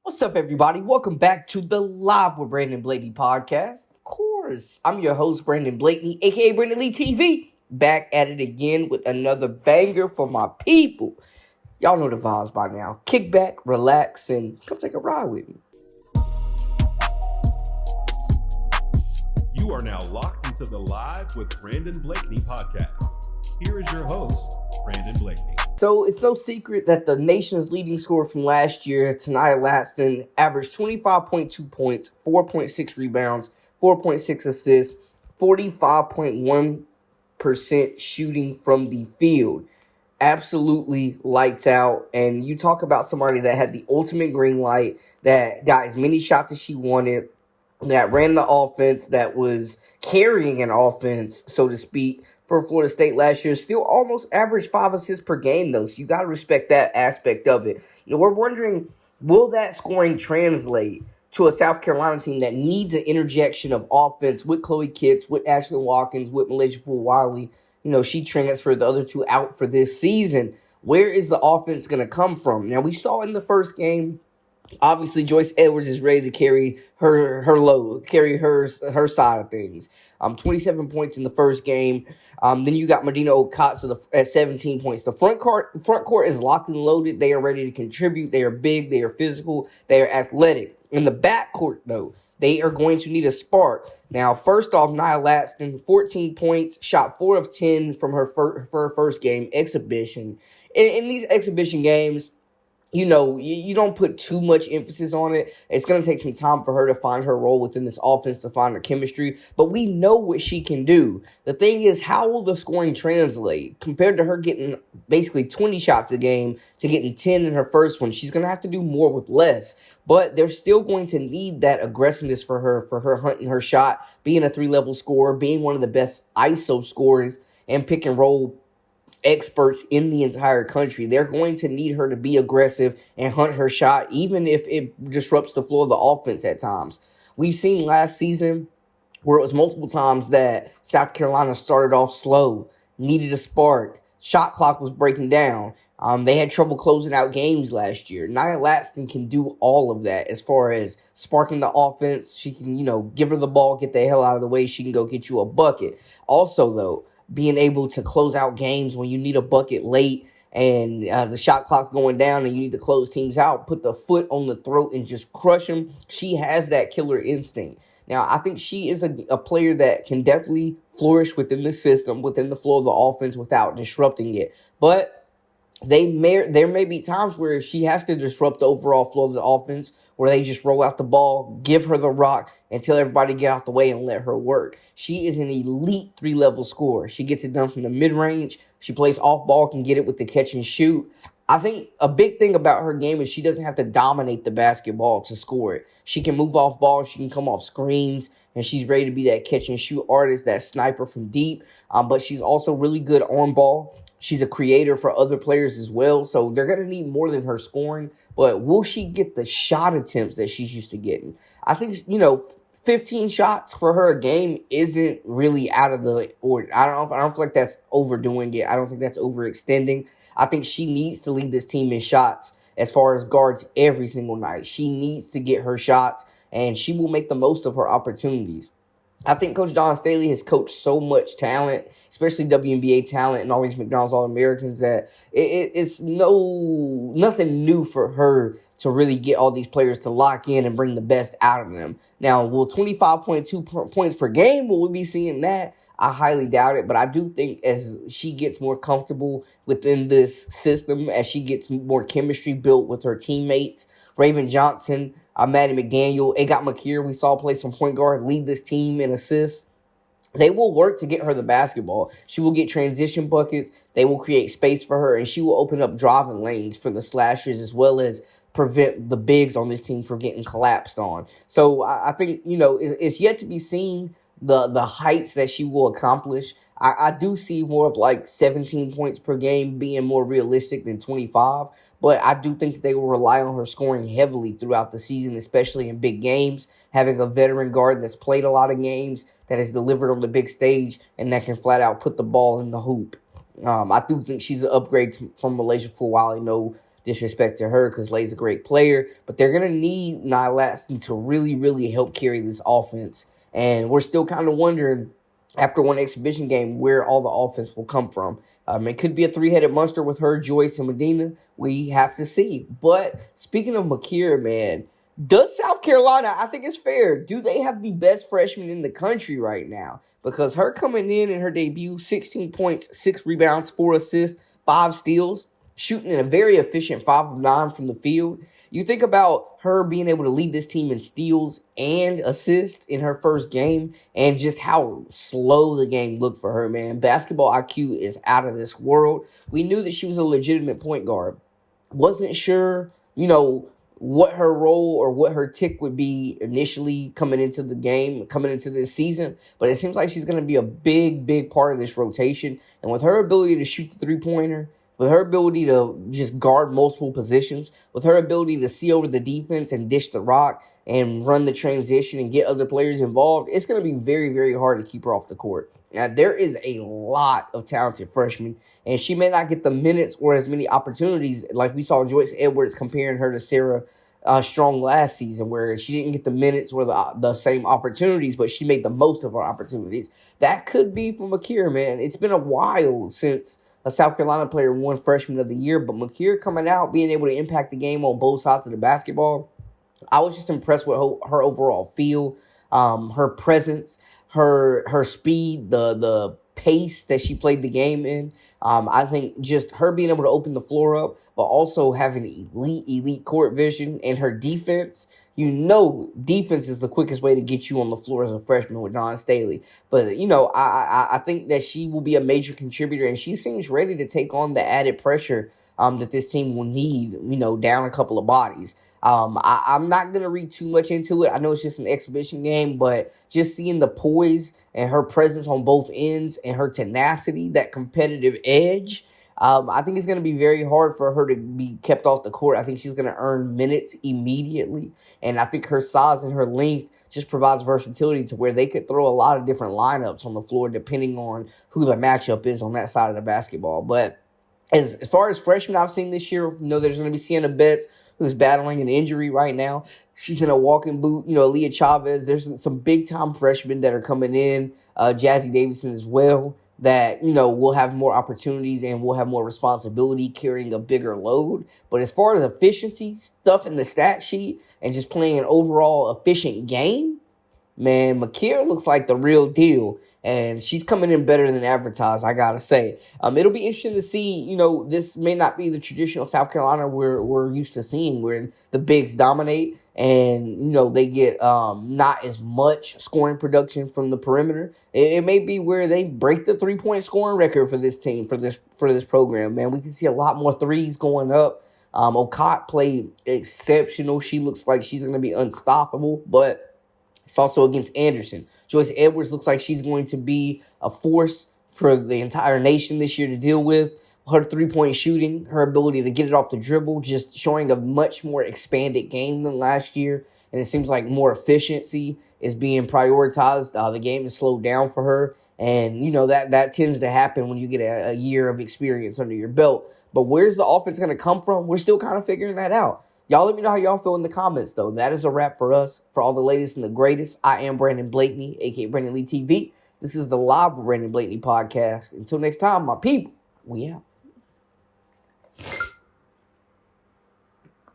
What's up, everybody? Welcome back to the Live with Brandon Blakeney podcast. Of course, I'm your host, Brandon Blakeney, aka Brandon Lee TV. Back at it again with another banger for my people. Y'all know the vibes by now. Kick back, relax, and come take a ride with me. You are now locked into the Live with Brandon Blakeney podcast. Here is your host, Brandon Blakeney. So it's no secret that the nation's leading scorer from last year, Latson, averaged 25.2 points, 4.6 rebounds, 4.6 assists, 45.1% shooting from the field. Absolutely lights out. And you talk about somebody that had the ultimate green light, that got as many shots as she wanted, that ran the offense, that was carrying an offense, so to speak, for Florida State last year. Still almost averaged 5 assists per game, though, so you got to respect that aspect of it. We're wondering, will that scoring translate to a South Carolina team that needs an interjection of offense with Chloe Kitts, with Ashlyn Watkins, with Malaysia Fulwiley? She transferred the other two out for this season. Where is the offense going to come from? Now, we saw in the first game, obviously, Joyce Edwards is ready to carry her load, carry her side of things. 27 points in the first game. Then you got Medina Okatsa at 17 points. The front court is locked and loaded. They are ready to contribute. They are big. They are physical. They are athletic. In the backcourt, though, they are going to need a spark. Now, first off, Nia Latson, 14 points, shot 4 of 10 from her first game exhibition. In these exhibition games, you don't put too much emphasis on it. It's going to take some time for her to find her role within this offense, to find her chemistry. But we know what she can do. The thing is, how will the scoring translate? Compared to her getting basically 20 shots a game to getting 10 in her first one, she's going to have to do more with less. But they're still going to need that aggressiveness for her hunting her shot, being a 3-level scorer, being one of the best ISO scorers and pick and roll experts in the entire country. They're going to need her to be aggressive and hunt her shot, even if it disrupts the flow of the offense at times. We've seen last season where it was multiple times that South Carolina started off slow, needed a spark, shot clock was breaking down. They had trouble closing out games last year. Nia Latson can do all of that as far as sparking the offense. She can, give her the ball, get the hell out of the way. She can go get you a bucket. Also, though, being able to close out games when you need a bucket late and the shot clock's going down and you need to close teams out, put the foot on the throat and just crush them. She has that killer instinct. Now, I think she is a player that can definitely flourish within the system, within the flow of the offense without disrupting it. But there may be times where she has to disrupt the overall flow of the offense, where they just roll out the ball, give her the rock, and tell everybody to get out the way and let her work. She is an elite 3-level scorer. She gets it done from the mid-range. She plays off-ball, can get it with the catch and shoot. I think a big thing about her game is she doesn't have to dominate the basketball to score it. She can move off ball, she can come off screens, and she's ready to be that catch and shoot artist, that sniper from deep. But she's also really good on ball. She's a creator for other players as well, so they're going to need more than her scoring. But will she get the shot attempts that she's used to getting? I think, 15 shots for her a game isn't really out of the order. I don't feel like that's overdoing it. I don't think that's overextending. I think she needs to lead this team in shots as far as guards every single night. She needs to get her shots, and she will make the most of her opportunities. I think Coach Don Staley has coached so much talent, especially WNBA talent and all these McDonald's All-Americans, that it's nothing new for her to really get all these players to lock in and bring the best out of them. Now, will 25.2 points per game, will we be seeing that? I highly doubt it, but I do think as she gets more comfortable within this system, as she gets more chemistry built with her teammates, Raven Johnson, Maddie McDaniel, Agot Makira, we saw play some point guard, lead this team in assists. They will work to get her the basketball. She will get transition buckets. They will create space for her, and she will open up driving lanes for the slashers as well as prevent the bigs on this team from getting collapsed on. So I think, it's yet to be seen the heights that she will accomplish. I do see more of like 17 points per game being more realistic than 25. But I do think that they will rely on her scoring heavily throughout the season, especially in big games, having a veteran guard that's played a lot of games, that has delivered on the big stage, and that can flat out put the ball in the hoop. I do think she's an upgrade from Malaysia Fulwiley, no disrespect to her because Lay's a great player. But they're going to need Nia Latson to really, really help carry this offense. And we're still kind of wondering, after one exhibition game, where all the offense will come from. It could be a three-headed monster with her, Joyce, and Medina. We have to see. But speaking of Makira, man, does South Carolina, I think it's fair, do they have the best freshman in the country right now? Because her coming in her debut, 16 points, 6 rebounds, 4 assists, 5 steals, shooting in a very efficient 5 of 9 from the field. You think about her being able to lead this team in steals and assists in her first game and just how slow the game looked for her, man. Basketball IQ is out of this world. We knew that she was a legitimate point guard. Wasn't sure, what her role or what her tick would be initially coming into the game, coming into this season. But it seems like she's going to be a big, big part of this rotation. And with her ability to shoot the three-pointer, with her ability to just guard multiple positions, with her ability to see over the defense and dish the rock and run the transition and get other players involved, it's going to be very, very hard to keep her off the court. Now, there is a lot of talented freshmen, and she may not get the minutes or as many opportunities like we saw Joyce Edwards comparing her to Sarah Strong last season, where she didn't get the minutes or the same opportunities, but she made the most of her opportunities. That could be for Makira, man. It's been a while since a South Carolina player won Freshman of the Year, but Makira coming out, being able to impact the game on both sides of the basketball, I was just impressed with her overall feel, her presence, her speed, the pace that she played the game in. I think just her being able to open the floor up, but also having elite court vision and her defense. Defense is the quickest way to get you on the floor as a freshman with Staley. But, I think that she will be a major contributor, and she seems ready to take on the added pressure that this team will need, down a couple of bodies. I'm not going to read too much into it. I know it's just an exhibition game, but just seeing the poise and her presence on both ends and her tenacity, that competitive edge, I think it's going to be very hard for her to be kept off the court. I think she's going to earn minutes immediately, and I think her size and her length just provides versatility to where they could throw a lot of different lineups on the floor depending on who the matchup is on that side of the basketball. But as far as freshmen I've seen this year, there's going to be Sienna Betts, who's battling an injury right now. She's in a walking boot. Leah Chavez. There's some big-time freshmen that are coming in. Jazzy Davidson as well, that, will have more opportunities and will have more responsibility carrying a bigger load. But as far as efficiency, stuff in the stat sheet, and just playing an overall efficient game, man, Makira looks like the real deal. And she's coming in better than advertised, I gotta say. It'll be interesting to see, this may not be the traditional South Carolina we're used to seeing, where the bigs dominate and, they get not as much scoring production from the perimeter. It may be where they break the 3-point scoring record for this team, for this program, man. We can see a lot more threes going up. Agot played exceptional. She looks like she's going to be unstoppable, but it's also against Anderson. Joyce Edwards looks like she's going to be a force for the entire nation this year to deal with. Her three-point shooting, her ability to get it off the dribble, just showing a much more expanded game than last year. And it seems like more efficiency is being prioritized. The game is slowed down for her. And, that tends to happen when you get a year of experience under your belt. But where's the offense going to come from? We're still kind of figuring that out. Y'all let me know how y'all feel in the comments, though. That is a wrap for us. For all the latest and the greatest, I am Brandon Blakeney, a.k.a. Brandon Lee TV. This is the live Brandon Blakeney podcast. Until next time, my people, we out.